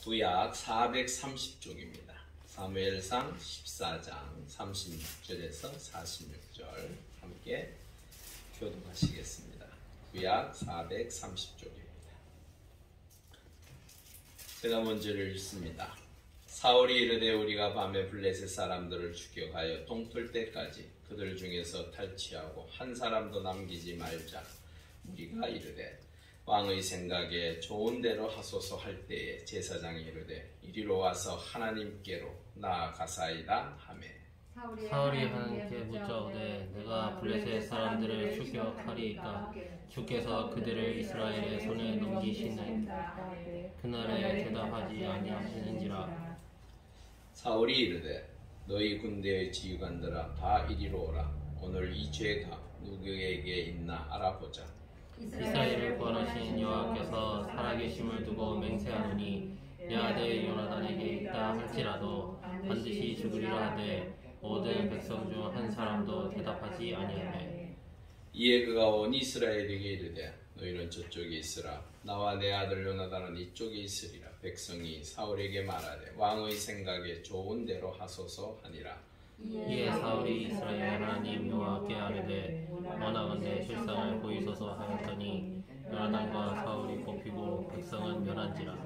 구약 430쪽입니다. 사무엘상 14장 36절에서 46절 함께 교독하시겠습니다. 구약 430쪽입니다. 제가 먼저 읽습니다. 사울이 이르되 우리가 밤에 블레셋 사람들을 추격하여 동틀 때까지 그들 중에서 탈취하고 한 사람도 남기지 말자. 우리가 이르되 왕의 생각에 좋은 대로 하소서 할 때에 제사장이 이르되 이리로 와서 하나님께로 나아가사이다 하매 사울이 하나님께 묻자오되 내가 블레셋 사람들을 추격하리이까 주께서 그들을 이스라엘의 손에 넘기시는 그날에 대답하지 아니하시는지라. 사울이 이르되 너희 군대의 지휘관들아 다 이리로 오라. 오늘 이 죄가 누구에게 있나 알아보자. 이스라엘을 구원하신 여호와께서 살아계심을 두고 맹세하노니 내 아들 요나단에게 있다 할지라도 반드시 죽으리라 하되 모든 백성 중 한 사람도 대답하지 아니하매 이에 그가 온 이스라엘에게 이르되 너희는 저쪽에 있으라. 나와 내 아들 요나단은 이쪽에 있으리라. 백성이 사울에게 말하되 왕의 생각에 좋은 대로 하소서 하니라. 이에 사울이 이스라엘 하나님 여호와께 아뢰되 원하건대 실상을 보이소서 하였더니 요나단과 사울이 뽑히고 백성은 멸한지라.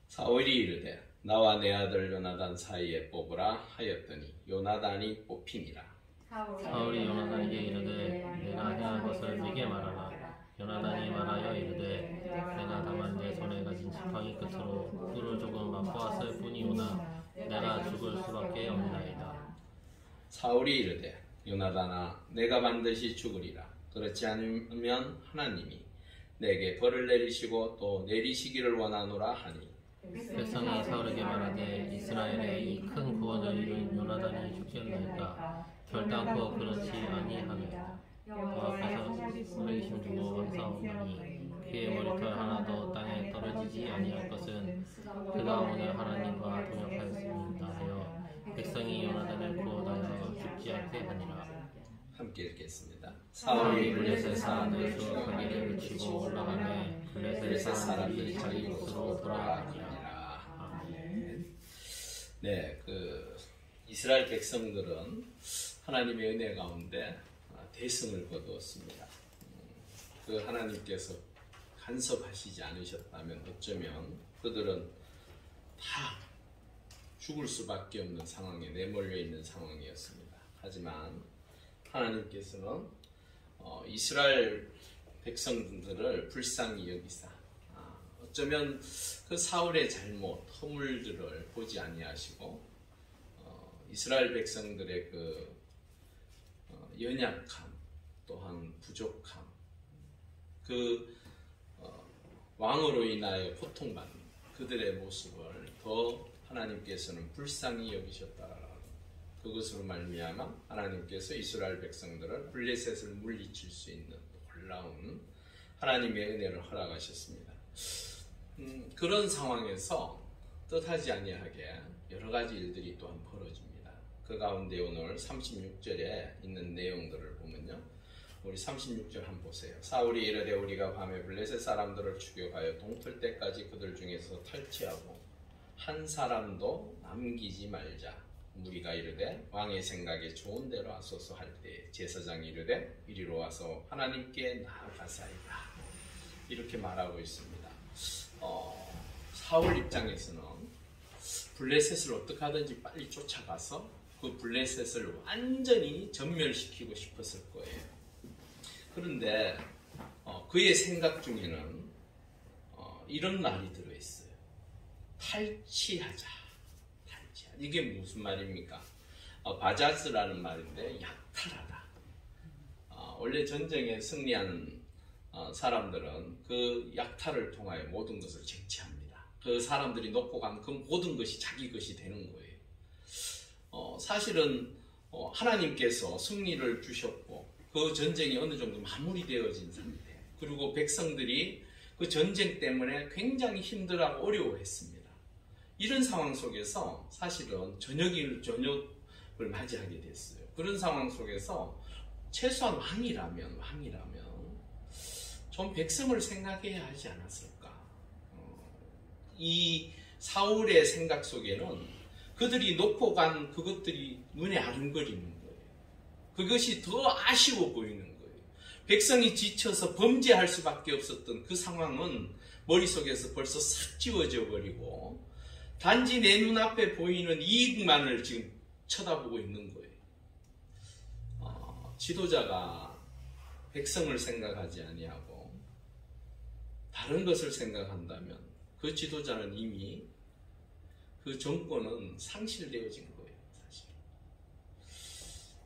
사울이 이르되 나와 내 아들 요나단 사이에 뽑으라 하였더니 요나단이 뽑히니라. 사울이 요나단에게 이르되 내가 행한 것을 내게 말하라. 요나단이 말하여 이르되 내가 다만 내 손에 가진 지팡이 끝으로 뿔을 조금 맛보았을 뿐이오나 내가 죽을 수밖에 없나이다. 사울이 이르되 요나단아 내가 반드시 죽으리라. 그렇지 않으면 하나님이 내게 벌을 내리시고 또 내리시기를 원하노라 하니 백성이 사울에게 말하되 이스라엘의 이 큰 구원을 이룬 요나단이 죽겠나이까 결단코 그렇지 아니하며 여호와께서 살아계심 두고 왕사오나니 그의 머리털 하나도 땅에 떨어지지 아니할 것은 그가 오늘 하나님과 동역하였습니다 하여 백성이 요나단을 구원하여 죽지 않게 하니라. 함께 읽겠습니다. 사울이 블레셋 사람들 추격하기를 그치고 올라가매 블레셋 사람들이 자기 곳으로 돌아가니라. 네, 이스라엘 백성들은 하나님의 은혜 가운데 대승을 거두었습니다. 그 하나님께서 간섭하시지 않으셨다면 어쩌면 그들은 다 죽을 수밖에 없는 상황에 내몰려 있는 상황이었습니다. 하지만 하나님께서는 이스라엘 백성들을 불쌍히 여기사 어쩌면 그 사울의 잘못, 허물들을 보지 아니하시고 이스라엘 백성들의 그 연약함 또한 부족함 그 왕으로 인하여 고통받는 그들의 모습을 더 하나님께서는 불쌍히 여기셨다라는 그것으로 말미암아 하나님께서 이스라엘 백성들을 블레셋을 물리칠 수 있는 놀라운 하나님의 은혜를 허락하셨습니다. 그런 상황에서 뜻하지 아니하게 여러 가지 일들이 또한 벌어집니다. 그 가운데 오늘 36절에 있는 내용들을 보면요. 우리 36절 한번 보세요. 사울이 이르되 우리가 밤에 블레셋 사람들을 추격하여 동틀 때까지 그들 중에서 탈취하고 한 사람도 남기지 말자. 우리가 이르되 왕의 생각에 좋은 대로 하소서 할 때 제사장이 이르되 이리로 와서 하나님께 나아가사이다. 이렇게 말하고 있습니다. 사울 입장에서는 블레셋을 어떻게 하든지 빨리 쫓아가서 그 블레셋을 완전히 전멸시키고 싶었을 거예요. 그런데 그의 생각 중에는 이런 말이 들어있어요. 탈취하자. 이게 무슨 말입니까? 바자스라는 말인데 약탈하다. 원래 전쟁에 승리한 사람들은 그 약탈을 통하여 모든 것을 쟁취합니다. 그 사람들이 놓고 간 그 모든 것이 자기 것이 되는 거예요. 사실은 하나님께서 승리를 주셨고 그 전쟁이 어느 정도 마무리되어진 상태 그리고 백성들이 그 전쟁 때문에 굉장히 힘들어하고 어려워했습니다. 이런 상황 속에서 사실은 저녁을 맞이하게 됐어요. 그런 상황 속에서 최소한 왕이라면 좀 백성을 생각해야 하지 않았을까. 이 사울의 생각 속에는 그들이 놓고 간 그것들이 눈에 아른거리는 거예요. 그것이 더 아쉬워 보이는 거예요. 백성이 지쳐서 범죄할 수밖에 없었던 그 상황은 머릿속에서 벌써 싹 지워져 버리고 단지 내 눈앞에 보이는 이익만을 지금 쳐다보고 있는 거예요. 지도자가 백성을 생각하지 아니하고 다른 것을 생각한다면 그 지도자는 이미 그 정권은 상실되어진 거예요. 사실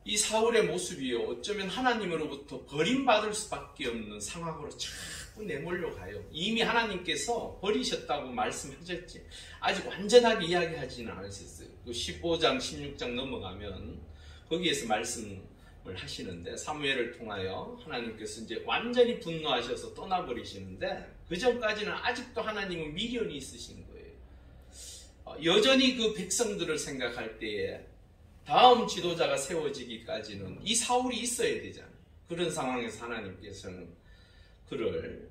이 사울의 모습이요, 어쩌면 하나님으로부터 버림받을 수밖에 없는 상황으로 자꾸 내몰려 가요. 이미 하나님께서 버리셨다고 말씀하셨지 아직 완전하게 이야기하지는 않으셨어요. 그 15장 16장 넘어가면 거기에서 말씀을 하시는데, 사무엘을 통하여 하나님께서 이제 완전히 분노하셔서 떠나버리시는데, 그 전까지는 아직도 하나님은 미련이 있으신 거예요. 여전히 그 백성들을 생각할 때에 다음 지도자가 세워지기까지는 이 사울이 있어야 되잖아요. 그런 상황에서 하나님께서는 그를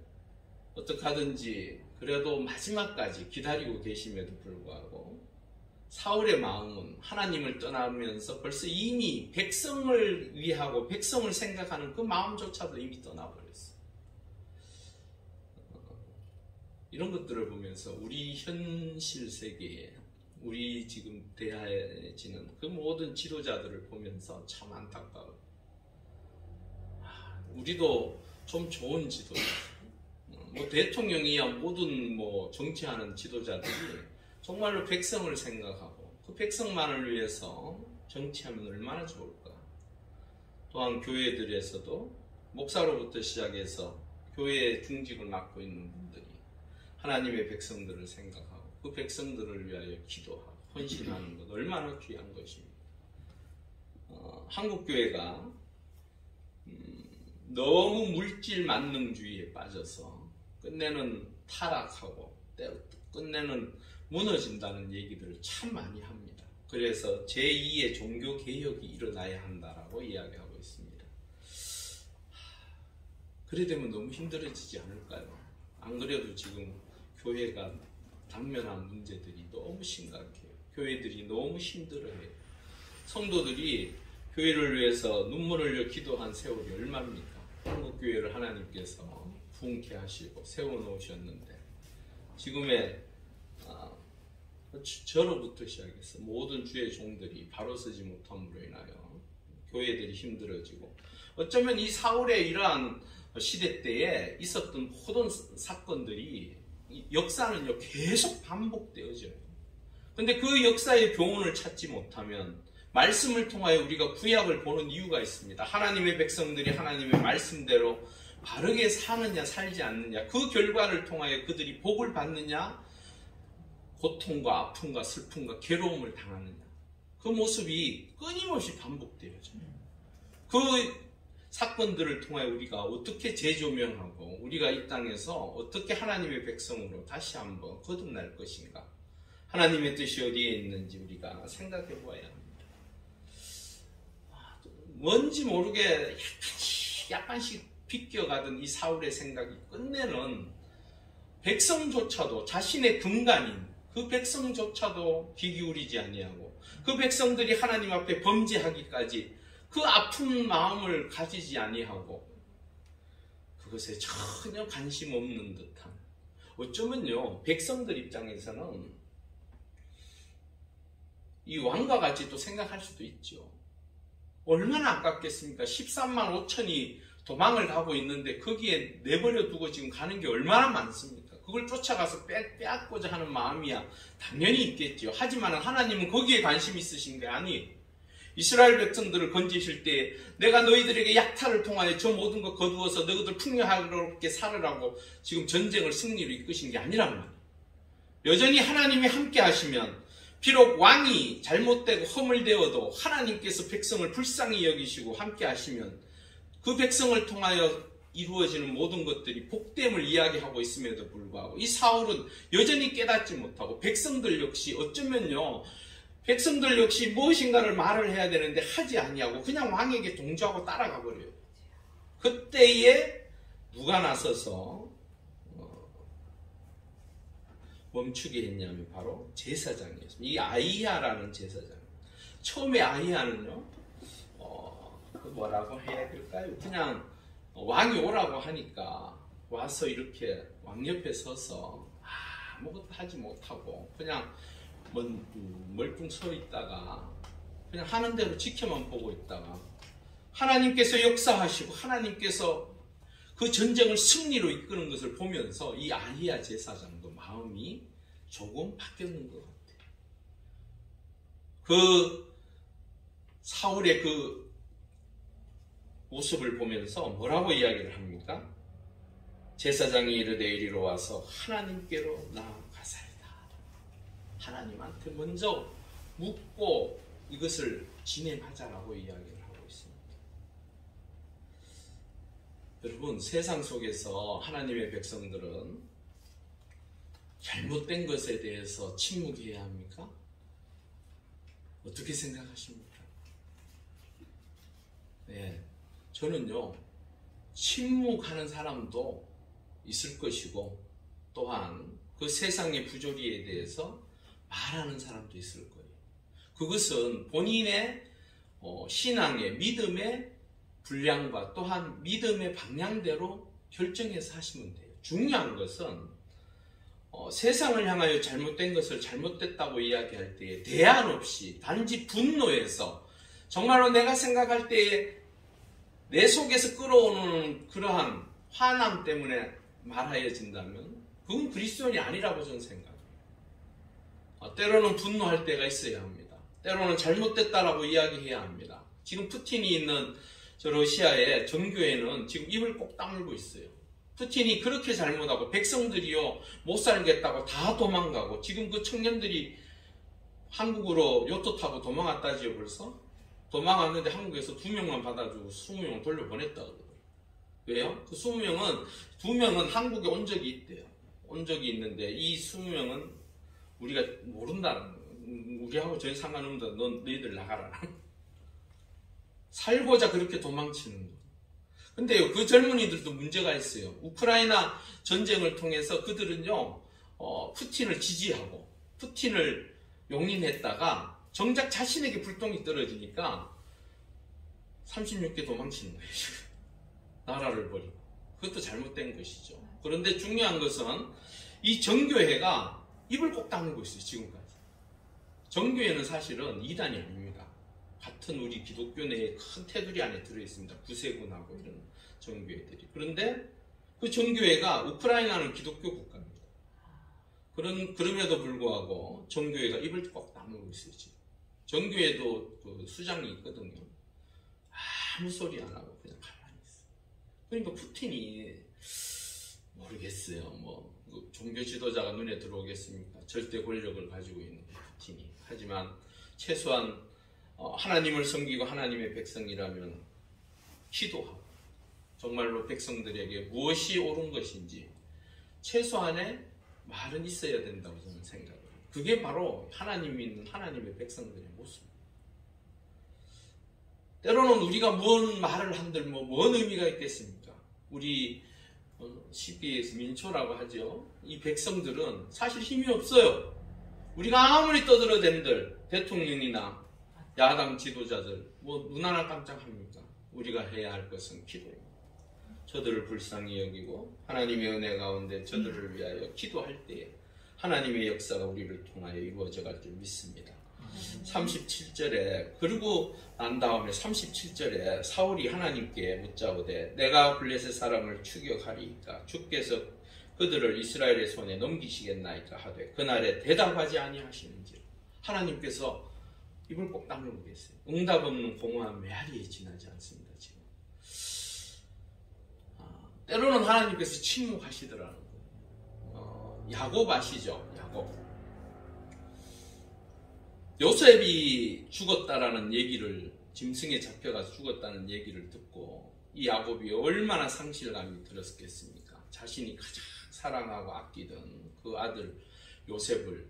어떻게 하든지 그래도 마지막까지 기다리고 계심에도 불구하고 사울의 마음은 하나님을 떠나면서 벌써 이미 백성을 위하고 백성을 생각하는 그 마음조차도 이미 떠나버렸어요. 이런 것들을 보면서 우리 현실 세계에 우리 지금 대하여지는 그 모든 지도자들을 보면서 참 안타까워요. 우리도 좀 좋은 지도자, 뭐 대통령이야 모든 뭐 정치하는 지도자들이 정말로 백성을 생각하고 그 백성만을 위해서 정치하면 얼마나 좋을까. 또한 교회들에서도 목사로부터 시작해서 교회의 중직을 맡고 있는 분들이 하나님의 백성들을 생각하고 그 백성들을 위하여 기도하고 헌신하는 것 얼마나 귀한 것입니다. 한국교회가 너무 물질 만능주의에 빠져서 끝내는 타락하고 끝내는 무너진다는 얘기들을 참 많이 합니다. 그래서 제2의 종교개혁이 일어나야 한다라고 이야기하고 있습니다. 그래 되면 너무 힘들어지지 않을까요? 안 그래도 지금 교회가 당면한 문제들이 너무 심각해요. 교회들이 너무 힘들어해요. 성도들이 교회를 위해서 눈물 흘려 기도한 세월이 얼마입니까? 한국교회를 하나님께서 부흥케 하시고 세워놓으셨는데 지금의 저로부터 시작해서 모든 주의 종들이 바로 서지 못함으로 인하여 교회들이 힘들어지고, 어쩌면 이 사울의 이러한 시대 때에 있었던 모든 사건들이 역사는요 계속 반복되어져요. 근데 그 역사의 교훈을 찾지 못하면 말씀을 통하여 우리가 구약을 보는 이유가 있습니다. 하나님의 백성들이 하나님의 말씀대로 바르게 사느냐 살지 않느냐, 그 결과를 통하여 그들이 복을 받느냐 고통과 아픔과 슬픔과 괴로움을 당하느냐, 그 모습이 끊임없이 반복되어져요. 그 사건들을 통해 우리가 어떻게 재조명하고 우리가 이 땅에서 어떻게 하나님의 백성으로 다시 한번 거듭날 것인가, 하나님의 뜻이 어디에 있는지 우리가 생각해 보아야 합니다. 뭔지 모르게 약간씩 비껴가던 이 사울의 생각이 끝내는 백성조차도 자신의 근간인 그 백성조차도 귀 기울이지 아니하고 그 백성들이 하나님 앞에 범죄하기까지 그 아픈 마음을 가지지 아니하고 그것에 전혀 관심 없는 듯한, 어쩌면요 백성들 입장에서는 이 왕과 같이 또 생각할 수도 있죠. 얼마나 아깝겠습니까? 13만 5천이 도망을 가고 있는데 거기에 내버려 두고 지금 가는 게 얼마나 많습니까? 그걸 쫓아가서 빼앗고자 하는 마음이야 당연히 있겠죠. 하지만 하나님은 거기에 관심 있으신 게 아니에요. 이스라엘 백성들을 건지실 때 내가 너희들에게 약탈을 통하여 저 모든 것 거두어서 너희들 풍요하게 살으라고 지금 전쟁을 승리로 이끄신 게 아니란 말이에요. 여전히 하나님이 함께 하시면 비록 왕이 잘못되고 허물되어도 하나님께서 백성을 불쌍히 여기시고 함께 하시면 그 백성을 통하여 이루어지는 모든 것들이 복됨을 이야기하고 있음에도 불구하고 이 사울은 여전히 깨닫지 못하고, 백성들 역시 어쩌면요 백성들 역시 무엇인가를 말을 해야 되는데 하지 아니하고 그냥 왕에게 동조하고 따라가 버려요. 그때에 누가 나서서 멈추게 했냐면 바로 제사장이었습니다. 이 아히야라는 제사장. 처음에 아히야는요, 뭐라고 해야 될까요? 그냥 왕이 오라고 하니까 와서 이렇게 왕 옆에 서서 아무것도 하지 못하고 그냥 멀뚱 서 있다가 그냥 하는 대로 지켜만 보고 있다가 하나님께서 역사하시고 하나님께서 그 전쟁을 승리로 이끄는 것을 보면서 이 아히야 제사장도 마음이 조금 바뀌었는 것 같아요. 그 사울의 그 모습을 보면서 뭐라고 이야기를 합니까? 제사장이 이르되 이리로 와서 하나님께로 나아가사이다. 하나님한테 먼저 묻고 이것을 진행하자라고 이야기를 하고 있습니다. 여러분, 세상 속에서 하나님의 백성들은 잘못된 것에 대해서 침묵해야 합니까? 어떻게 생각하십니까? 네, 저는요, 침묵하는 사람도 있을 것이고 또한 그 세상의 부조리에 대해서 말하는 사람도 있을 거예요. 그것은 본인의 신앙의 믿음의 분량과 또한 믿음의 방향대로 결정해서 하시면 돼요. 중요한 것은 세상을 향하여 잘못된 것을 잘못됐다고 이야기할 때에 대안 없이 단지 분노해서 정말로 내가 생각할 때에 내 속에서 끌어오는 그러한 화남 때문에 말하여진다면 그건 그리스도인이 아니라고 저는 생각해요. 때로는 분노할 때가 있어야 합니다. 때로는 잘못됐다라고 이야기해야 합니다. 지금 푸틴이 있는 저 러시아의 정교회는 지금 입을 꼭 다물고 있어요. 푸틴이 그렇게 잘못하고 백성들이요 못 살겠다고 다 도망가고 지금 그 청년들이 한국으로 요트 타고 도망갔다지요. 벌써 도망갔는데 한국에서 2명만 받아주고 20명 돌려보냈다 그러더라고요. 왜요? 그 20명은 2명은 한국에 온 적이 있대요. 온 적이 있는데 이 20명은 우리가 모른다는 거예요. 우리하고 전혀 상관없는다. 너희들 나가라. 살고자 그렇게 도망치는 거예요. 근데요, 그 젊은이들도 문제가 있어요. 우크라이나 전쟁을 통해서 그들은요, 푸틴을 지지하고 푸틴을 용인했다가 정작 자신에게 불똥이 떨어지니까 36개 도망치는 거예요. 나라를 버리고. 그것도 잘못된 것이죠. 그런데 중요한 것은 이 정교회가 입을 꼭 다물고 있어요. 지금까지. 정교회는 사실은 이단이 아닙니다. 같은 우리 기독교 내에 큰 테두리 안에 들어있습니다. 구세군하고 이런 정교회들이. 그런데 그 정교회가 우크라이나는 기독교 국가입니다. 그럼에도 불구하고 정교회가 입을 꼭 다물고 있어요. 지금. 정교회도 그 수장이 있거든요. 아무 소리 안 하고 그냥 가만히 있어요. 그러니까 푸틴이 모르겠어요. 뭐 종교 지도자가 눈에 들어오겠습니까? 절대 권력을 가지고 있는 푸틴이. 하지만 최소한 하나님을 섬기고 하나님의 백성이라면 기도하고 정말로 백성들에게 무엇이 옳은 것인지 최소한의 말은 있어야 된다고 저는 생각해요. 그게 바로 하나님 믿는 하나님의 백성들의 모습입니다. 때로는 우리가 뭔 말을 한들 뭔 의미가 있겠습니까? 우리 CBS 민초라고 하죠. 이 백성들은 사실 힘이 없어요. 우리가 아무리 떠들어댄들 대통령이나 야당 지도자들 눈 하나 깜짝합니까? 우리가 해야 할 것은 기도입니다. 저들을 불쌍히 여기고 하나님의 은혜 가운데 저들을 위하여 기도할 때에 하나님의 역사가 우리를 통하여 이루어져 갈 줄 믿습니다. 37절에 그리고 난 다음에 37절에 사울이 하나님께 묻자오되 내가 블레셋 사람을 추격하리이까 주께서 그들을 이스라엘의 손에 넘기시겠나이까 하되 그날에 대답하지 아니하시는지. 하나님께서 입을 꼭 다물고 계세요. 응답 없는 공허한 메아리에 지나지 않습니다. 지금 때로는 하나님께서 침묵하시더라는 거예요. 야곱 아시죠? 야곱. 요셉이 죽었다라는 얘기를, 짐승에 잡혀가서 죽었다는 얘기를 듣고 이 야곱이 얼마나 상실감이 들었겠습니까? 자신이 가장 사랑하고 아끼던 그 아들 요셉을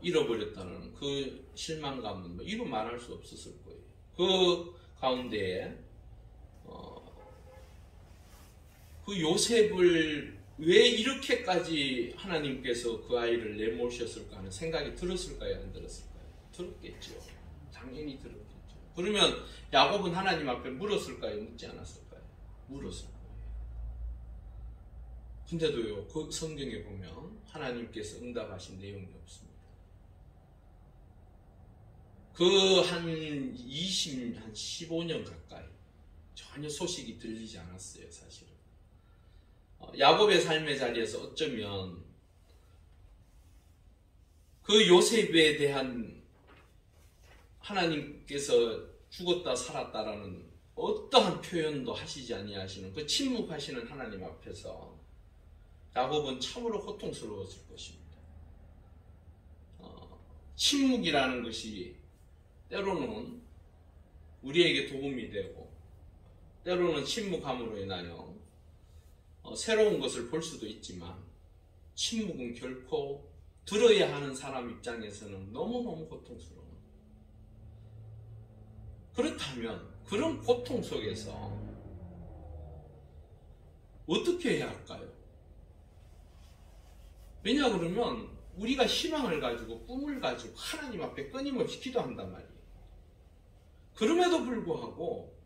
잃어버렸다는 그 실망감은 이루 말할 수 없었을 거예요. 그 가운데에 그 요셉을 왜 이렇게까지 하나님께서 그 아이를 내모셨을까 하는 생각이 들었을까요? 안 들었을까요? 들었겠죠. 당연히 들었겠죠. 그러면 야곱은 하나님 앞에 물었을까요? 묻지 않았을까요? 물었을 거예요. 근데도요, 그 성경에 보면 하나님께서 응답하신 내용이 없습니다. 그 한 15년 가까이 전혀 소식이 들리지 않았어요, 사실은. 야곱의 삶의 자리에서 어쩌면 그 요셉에 대한 하나님께서 죽었다 살았다라는 어떠한 표현도 하시지 아니하시는 그 침묵하시는 하나님 앞에서 야곱은 참으로 고통스러웠을 것입니다. 침묵이라는 것이 때로는 우리에게 도움이 되고 때로는 침묵함으로 인하여 새로운 것을 볼 수도 있지만 침묵은 결코 들어야 하는 사람 입장에서는 너무너무 고통스러워요. 그렇다면 그런 고통 속에서 어떻게 해야 할까요? 왜냐 그러면 우리가 희망을 가지고 꿈을 가지고 하나님 앞에 끊임없이 기도한단 말이에요. 그럼에도 불구하고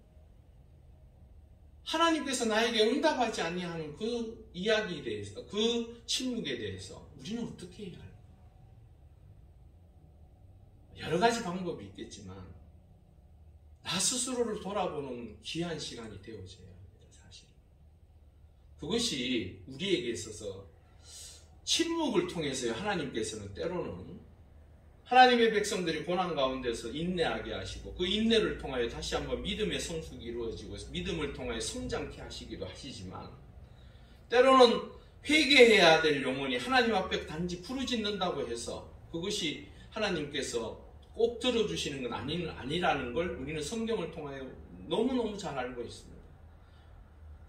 하나님께서 나에게 응답하지 아니하는 그 이야기에 대해서, 그 침묵에 대해서 우리는 어떻게 해야 할까? 여러 가지 방법이 있겠지만 나 스스로를 돌아보는 귀한 시간이 되어져야 합니다. 사실 그것이 우리에게 있어서 침묵을 통해서 하나님께서는 때로는 하나님의 백성들이 고난 가운데서 인내하게 하시고 그 인내를 통하여 다시 한번 믿음의 성숙이 이루어지고 믿음을 통하여 성장케 하시기도 하시지만 때로는 회개해야 될 영혼이 하나님 앞에 단지 부르짖는다고 해서 그것이 하나님께서 꼭 들어주시는 건 아니라는 걸 우리는 성경을 통하여 너무너무 잘 알고 있습니다.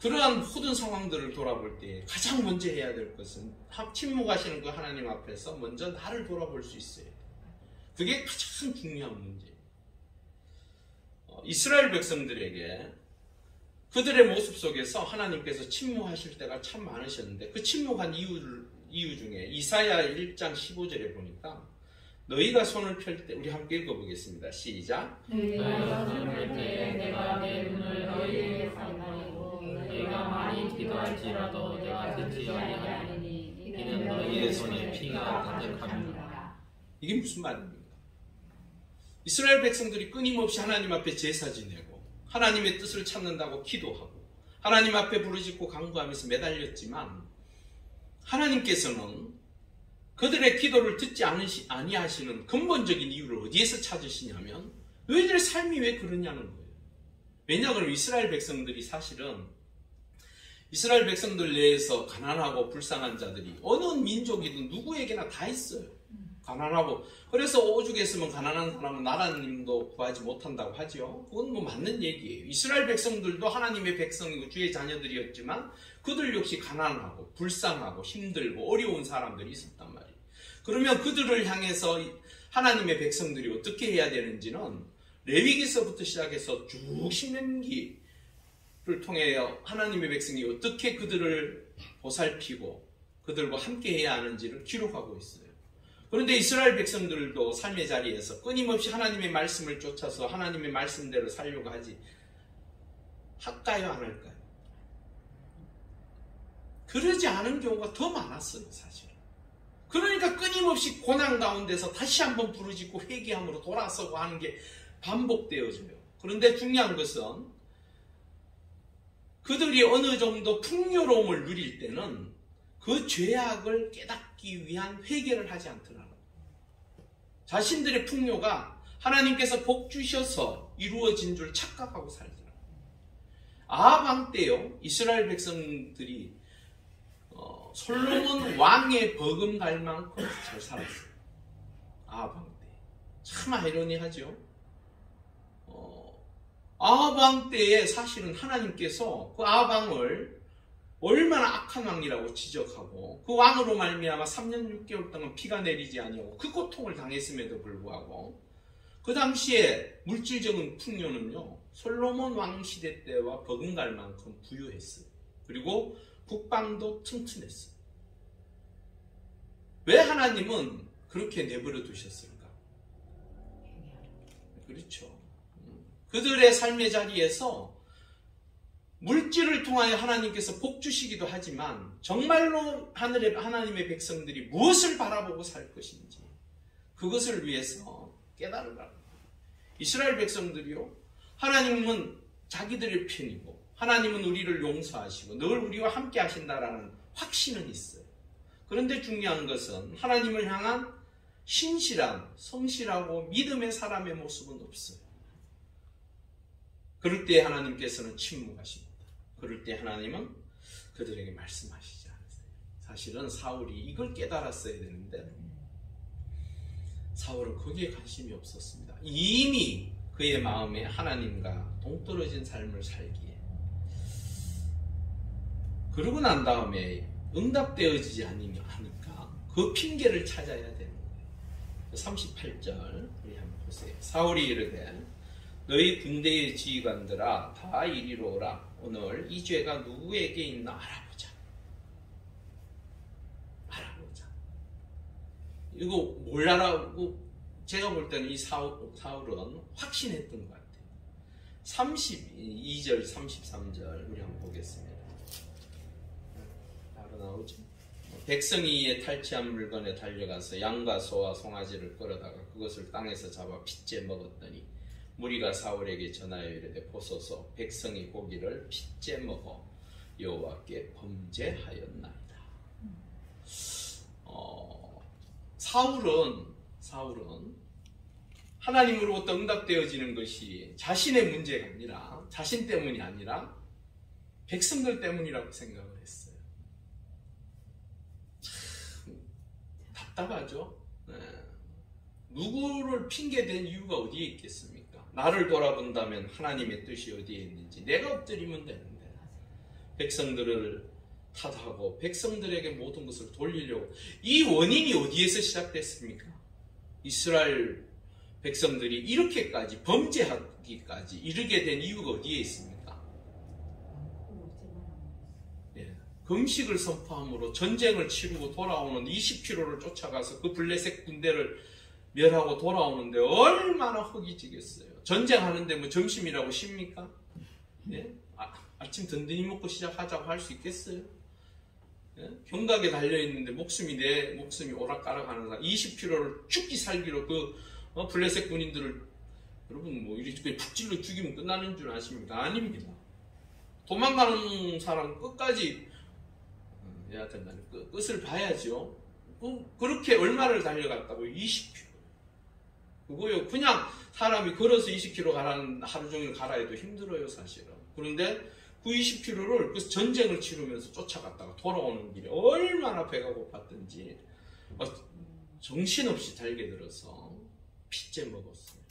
그러한 모든 상황들을 돌아볼 때 가장 먼저 해야 될 것은 침묵하시는 그 하나님 앞에서 먼저 나를 돌아볼 수 있어요. 그게 가장 중요한 문제예요. 이스라엘 백성들에게 그들의 모습 속에서 하나님께서 침묵하실 때가 참 많으셨는데 그 침묵한 이유 중에 이사야 1장 15절에 보니까 너희가 손을 펼 때 우리 함께 읽어보겠습니다. 시작. 너희가 손을 펼 때 내가 내 눈을 너희에게 삼가리고 너희가 많이 기도할지라도 내가 듣지 아니하리니 이는 너희의 손에 피가 가득함이라. 이게 무슨 말입니까? 이스라엘 백성들이 끊임없이 하나님 앞에 제사 지내고 하나님의 뜻을 찾는다고 기도하고 하나님 앞에 부르짖고 간구하면서 매달렸지만 하나님께서는 그들의 기도를 듣지 아니하시는 근본적인 이유를 어디에서 찾으시냐면 너희들의 삶이 왜 그러냐는 거예요. 왜냐하면 이스라엘 백성들이 사실은 이스라엘 백성들 내에서 가난하고 불쌍한 자들이 어느 민족이든 누구에게나 다 있어요. 가난하고 그래서 오죽 했으면 가난한 사람은 나라님도 구하지 못한다고 하죠. 그건 뭐 맞는 얘기예요. 이스라엘 백성들도 하나님의 백성이고 주의 자녀들이었지만 그들 역시 가난하고 불쌍하고 힘들고 어려운 사람들이 있었단 말이에요. 그러면 그들을 향해서 하나님의 백성들이 어떻게 해야 되는지는 레위기서부터 시작해서 쭉 신명기를 통해 하나님의 백성이 어떻게 그들을 보살피고 그들과 함께 해야 하는지를 기록하고 있어요. 그런데 이스라엘 백성들도 삶의 자리에서 끊임없이 하나님의 말씀을 쫓아서 하나님의 말씀대로 살려고 할까요? 안 할까요? 그러지 않은 경우가 더 많았어요, 사실은. 그러니까 끊임없이 고난 가운데서 다시 한번 부르짖고 회개함으로 돌아서고 하는 게 반복되어져요. 그런데 중요한 것은 그들이 어느 정도 풍요로움을 누릴 때는 그 죄악을 깨닫기 위한 회개를 하지 않더라고요. 자신들의 풍요가 하나님께서 복 주셔서 이루어진 줄 착각하고 살더라고요. 아합 왕 때요, 이스라엘 백성들이 솔로몬 왕의 버금갈 만큼 잘 살았어요. 아합 왕 때. 참 아이러니하죠. 아합 왕 때에 사실은 하나님께서 그 아합 왕을 얼마나 악한 왕이라고 지적하고 그 왕으로 말미암아 3년 6개월 동안 비가 내리지 아니하고 그 고통을 당했음에도 불구하고 그 당시에 물질적인 풍요는요 솔로몬 왕 시대 때와 버금갈 만큼 부유했어요. 그리고 국방도 튼튼했어요. 왜 하나님은 그렇게 내버려 두셨을까? 그렇죠. 그들의 삶의 자리에서 물질을 통하여 하나님께서 복 주시기도 하지만 정말로 하나님의 백성들이 무엇을 바라보고 살 것인지 그것을 위해서 깨달으라고. 이스라엘 백성들이요, 하나님은 자기들의 편이고 하나님은 우리를 용서하시고 늘 우리와 함께 하신다라는 확신은 있어요. 그런데 중요한 것은 하나님을 향한 신실한, 성실하고 믿음의 사람의 모습은 없어요. 그럴 때 하나님께서는 침묵하십니다. 그럴 때 하나님은 그들에게 말씀하시지 않으세요. 사실은 사울이 이걸 깨달았어야 되는데 사울은 거기에 관심이 없었습니다. 이미 그의 마음에 하나님과 동떨어진 삶을 살기에, 그러고 난 다음에 응답되어지지 않으니까 그 핑계를 찾아야 되는 거예요. 38절 우리 한번 보세요. 사울이 이르되 너희 군대의 지휘관들아 다 이리로 오라. 오늘 이 죄가 누구에게 있나 알아보자. 이거 몰라라고 제가 볼 때는 이 사울은 확신했던 것 같아요. 32절 33절 우리 한번 보겠습니다. 바로 나오죠. 백성이 이에 탈취한 물건에 달려가서 양과 소와 송아지를 끌어다가 그것을 땅에서 잡아 핏째 먹었더니 무리가 사울에게 전하여 이르되 보소서 백성이 고기를 핏째 먹어 여호와께 범죄하였나이다. 사울은 하나님으로부터 응답되어지는 것이 자신의 문제가 아니라, 자신 때문이 아니라 백성들 때문이라고 생각을 했어요. 참 답답하죠. 네. 누구를 핑계댄 이유가 어디에 있겠습니까? 나를 돌아본다면 하나님의 뜻이 어디에 있는지 내가 엎드리면 되는데 백성들을 탓하고 백성들에게 모든 것을 돌리려고. 이 원인이 어디에서 시작됐습니까? 이스라엘 백성들이 이렇게까지 범죄하기까지 이르게 된 이유가 어디에 있습니까? 예, 금식을 선포함으로 전쟁을 치르고 돌아오는 20km를 쫓아가서 그 블레셋 군대를 멸하고 돌아오는데 얼마나 허기지겠어요. 전쟁하는데 뭐 점심이라고 쉽니까? 예? 아침 든든히 먹고 시작하자고 할 수 있겠어요? 예? 경각에 달려있는데 내 목숨이 오락가락하는 사 20km를 죽기 살기로 블레셋 군인들을 여러분 뭐 이렇게 푹질러 죽이면 끝나는 줄 아십니까? 아닙니다. 도망가는 사람 끝까지 여하튼 끝을 봐야죠. 그렇게 얼마를 달려갔다고? 20km. 그거요, 그냥 사람이 걸어서 20km 하루 종일 가라 해도 힘들어요, 사실은. 그런데 그 20km를 그 전쟁을 치르면서 쫓아갔다가 돌아오는 길에 얼마나 배가 고팠던지 정신없이 달겨들어서 핏째 먹었어요.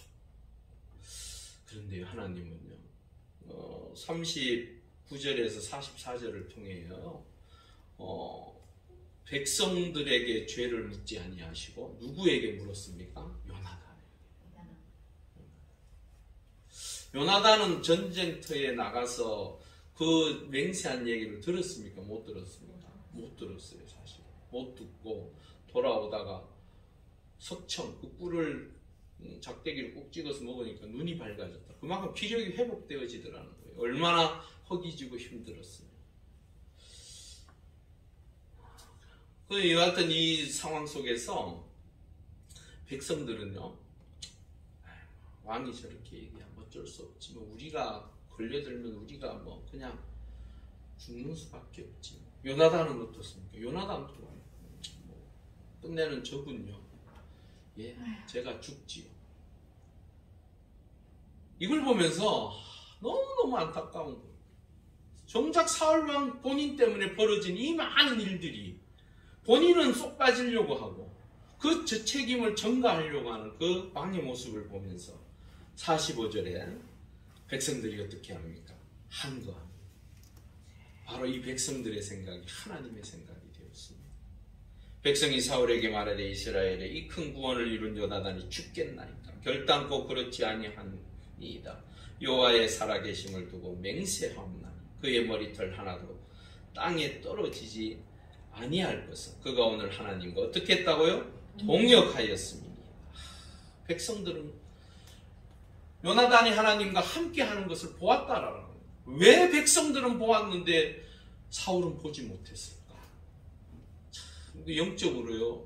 그런데 하나님은요, 39절에서 44절을 통해요, 백성들에게 죄를 묻지 아니하시고 누구에게 물었습니까? 요나단은 전쟁터에 나가서 그 맹세한 얘기를 들었습니까? 못 들었습니까? 못 들었어요, 사실. 못 듣고 돌아오다가 석청, 그 꿀을 작대기를 꼭 찍어서 먹으니까 눈이 밝아졌다. 그만큼 기력이 회복되어지더라는 거예요. 얼마나 허기지고 힘들었어요. 여하튼 이 상황 속에서 백성들은요, 왕이 저렇게 얘기하면 어쩔 수 없지. 우리가 걸려들면 우리가 그냥 죽는 수밖에 없지. 요나단은 어떻습니까? 요나단도 끝내는 저군요. 예, 제가 죽지요. 이걸 보면서 너무너무 안타까운 거예요. 정작 사울왕 본인 때문에 벌어진 이 많은 일들이 본인은 쏙 빠지려고 하고 그 책임을 전가하려고 하는 그 왕의 모습을 보면서 45절에 백성들이 어떻게 합니까? 한거합니다. 바로 이 백성들의 생각이 하나님의 생각이 되었습니다. 백성이 사울에게 말하되 이스라엘에 이 큰 구원을 이룬 요나단이 죽겠나이까? 결단코 그렇지 아니하니이다. 여호와의 살아계심을 두고 맹세하옵나니 그의 머리털 하나도 땅에 떨어지지 아니할 것은 그가 오늘 하나님과 어떻게 했다고요? 동역하였음이니. 백성들은 요나단이 하나님과 함께 하는 것을 보았다라는 거예요. 왜 백성들은 보았는데 사울은 보지 못했을까? 참, 영적으로요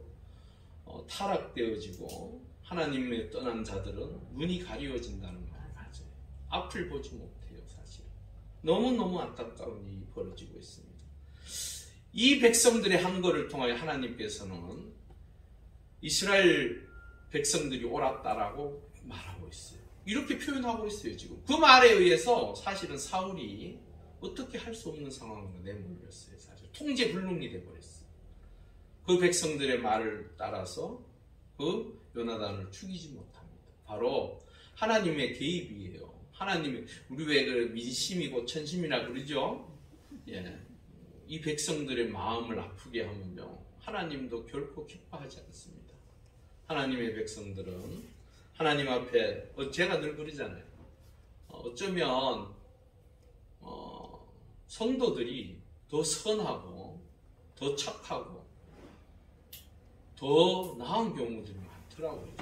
타락되어지고 하나님의 떠난 자들은 눈이 가리워진다는 말을 하죠. 앞을 보지 못해요. 사실 너무너무 안타까운 일이 벌어지고 있습니다. 이 백성들의 한 거를 통하여 하나님께서는 이스라엘 백성들이 옳았다라고 말하고 있어요. 이렇게 표현하고 있어요. 지금 그 말에 의해서 사실은 사울이 어떻게 할 수 없는 상황으로 내몰렸어요. 사실 통제불능이 돼버렸어요. 그 백성들의 말을 따라서 그 요나단을 죽이지 못합니다. 바로 하나님의 개입이에요. 하나님의, 우리 왜 그 민심이고 천심이라 그러죠? 예. 이 백성들의 마음을 아프게 하면요 하나님도 결코 기뻐하지 않습니다. 하나님의 백성들은 하나님 앞에 제가 늘 그러잖아요. 어쩌면 성도들이 더 선하고 더 착하고 더 나은 경우들이 많더라고요.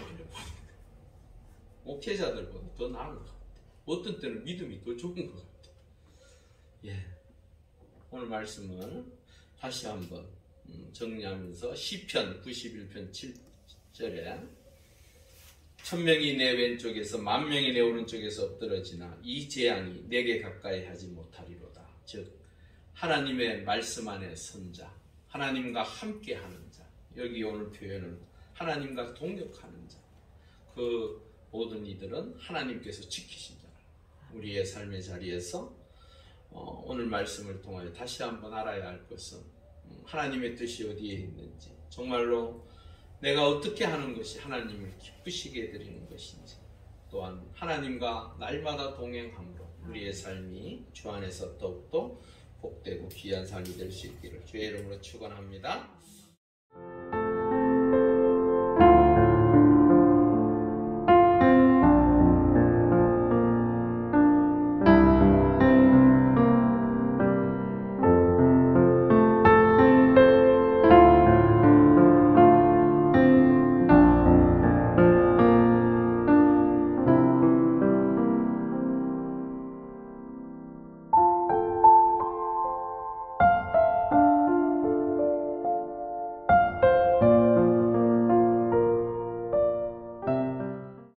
목회자들보다 더 나은 것 같아요. 어떤 때는 믿음이 더 좋은 것 같아요. 예. 오늘 말씀을 다시 한번 정리하면서 시편 91편 7절에 천명이 내 왼쪽에서 만명이 내 오른쪽에서 엎드러지나 이 재앙이 내게 가까이 하지 못하리로다. 즉 하나님의 말씀 안에 선 자, 하나님과 함께 하는 자, 여기 오늘 표현은 하나님과 동역하는 자, 그 모든 이들은 하나님께서 지키신 자라. 우리의 삶의 자리에서 오늘 말씀을 통하여 다시 한번 알아야 할 것은 하나님의 뜻이 어디에 있는지, 정말로 내가 어떻게 하는 것이 하나님을 기쁘시게 해드리는 것인지, 또한 하나님과 날마다 동행함으로 우리의 삶이 주 안에서 더욱더 복되고 귀한 삶이 될 수 있기를 주의 이름으로 축원합니다.